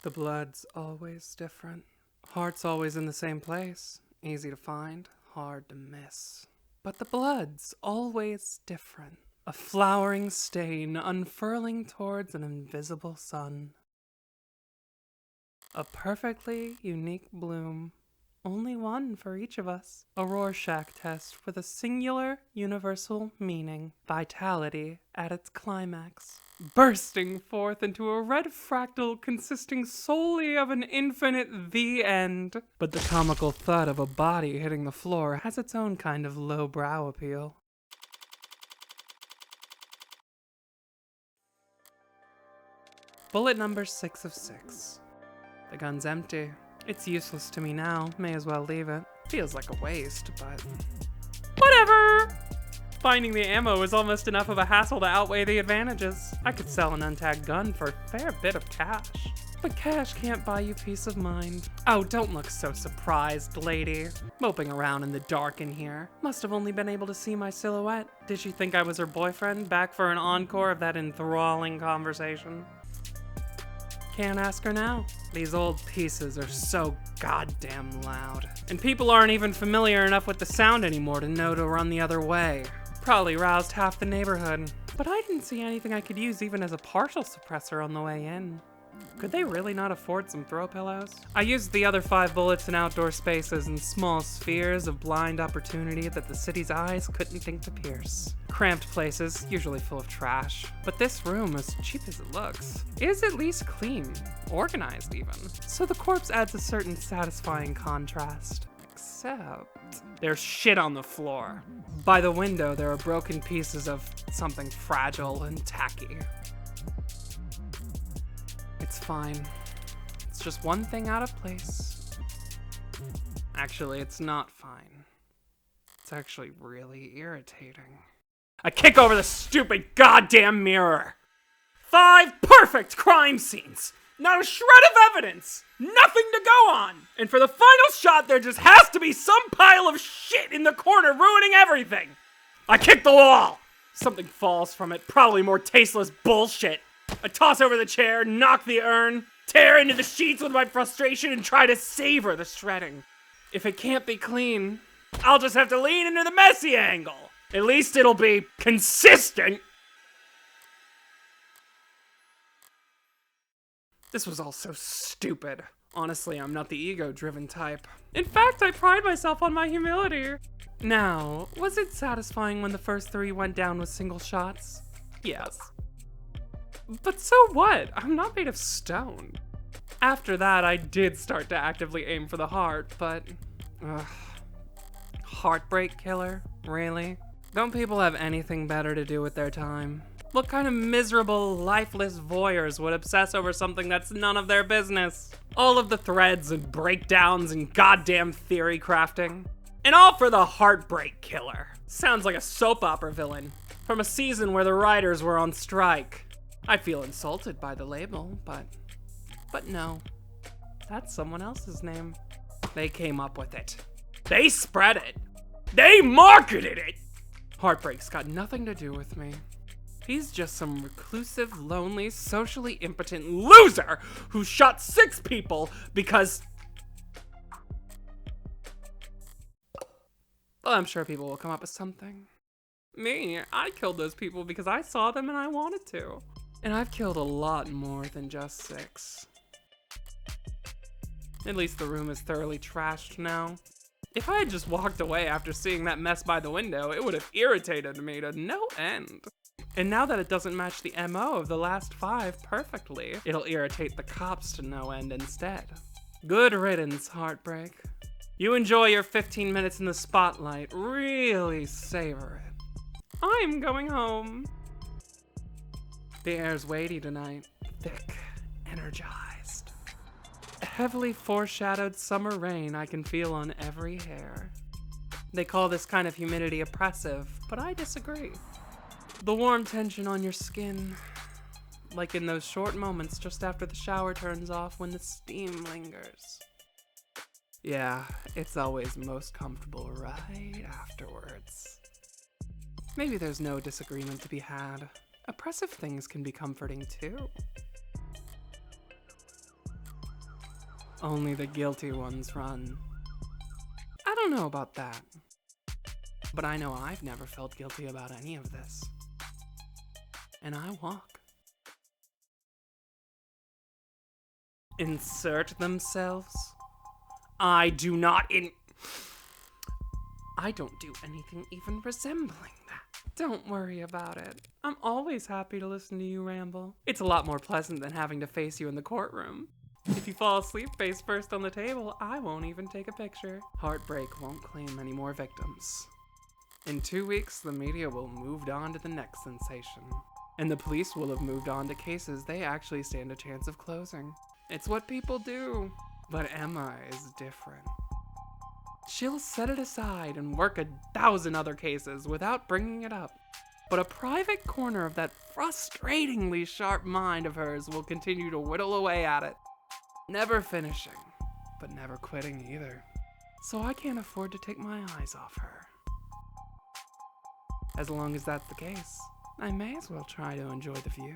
The blood's always different. Heart's always in the same place. Easy to find, hard to miss. But the blood's always different. A flowering stain unfurling towards an invisible sun. A perfectly unique bloom. Only one for each of us. A Rorschach test with a singular, universal meaning. Vitality at its climax. Bursting forth into a red fractal consisting solely of an infinite the end. But the comical thud of a body hitting the floor has its own kind of lowbrow appeal. Bullet number 6 of 6. The gun's empty. It's useless to me now, may as well leave it. Feels like a waste, but whatever! Finding the ammo is almost enough of a hassle to outweigh the advantages. I could sell an untagged gun for a fair bit of cash. But cash can't buy you peace of mind. Oh, don't look so surprised, lady. Moping around in the dark in here. Must have only been able to see my silhouette. Did she think I was her boyfriend, back for an encore of that enthralling conversation? Can't ask her now. These old pieces are so goddamn loud. And people aren't even familiar enough with the sound anymore to know to run the other way. Probably roused half the neighborhood. But I didn't see anything I could use even as a partial suppressor on the way in. Could they really not afford some throw pillows? I used the other 5 bullets in outdoor spaces and small spheres of blind opportunity that the city's eyes couldn't think to pierce. Cramped places, usually full of trash. But this room, as cheap as it looks, is at least clean, organized even. So the corpse adds a certain satisfying contrast. Except there's shit on the floor. By the window, there are broken pieces of something fragile and tacky. It's fine. It's just one thing out of place. Actually, it's not fine. It's actually really irritating. I kick over the stupid goddamn mirror. 5 perfect crime scenes. Not a shred of evidence. Nothing to go on. And for the final shot, there just has to be some pile of shit in the corner ruining everything. I kick the wall. Something falls from it, probably more tasteless bullshit. I toss over the chair, knock the urn, tear into the sheets with my frustration, and try to savor the shredding. If it can't be clean, I'll just have to lean into the messy angle. At least it'll be consistent. This was all so stupid. Honestly, I'm not the ego-driven type. In fact, I pride myself on my humility. Now, was it satisfying when the first 3 went down with single shots? Yes. But so what? I'm not made of stone. After that, I did start to actively aim for the heart, but... Heartbreak killer? Really? Don't people have anything better to do with their time? What kind of miserable, lifeless voyeurs would obsess over something that's none of their business? All of the threads and breakdowns and goddamn theory crafting. And all for the heartbreak killer. Sounds like a soap opera villain from a season where the writers were on strike. I feel insulted by the label, but no. That's someone else's name. They came up with it. They spread it. They marketed it! Heartbreak's got nothing to do with me. He's just some reclusive, lonely, socially impotent loser who shot 6 people because... Well, I'm sure people will come up with something. Me, I killed those people because I saw them and I wanted to. And I've killed a lot more than just 6. At least the room is thoroughly trashed now. If I had just walked away after seeing that mess by the window, it would have irritated me to no end. And now that it doesn't match the MO of the last 5 perfectly, it'll irritate the cops to no end instead. Good riddance, Heartbreak. You enjoy your 15 minutes in the spotlight. Really savor it. I'm going home. The air's weighty tonight, thick, energized. A heavily foreshadowed summer rain I can feel on every hair. They call this kind of humidity oppressive, but I disagree. The warm tension on your skin, like in those short moments just after the shower turns off when the steam lingers. Yeah, it's always most comfortable right afterwards. Maybe there's no disagreement to be had. Oppressive things can be comforting too. Only the guilty ones run. I don't know about that, but I know I've never felt guilty about any of this. And I walk. Insert themselves? I don't do anything even resembling that. Don't worry about it. I'm always happy to listen to you ramble. It's a lot more pleasant than having to face you in the courtroom. If you fall asleep face first on the table, I won't even take a picture. Heartbreak won't claim any more victims. In 2 weeks, the media will have moved on to the next sensation. And the police will have moved on to cases they actually stand a chance of closing. It's what people do. But Emma is different. She'll set it aside and work 1,000 other cases without bringing it up. But a private corner of that frustratingly sharp mind of hers will continue to whittle away at it. Never finishing, but never quitting either. So I can't afford to take my eyes off her. As long as that's the case, I may as well try to enjoy the view.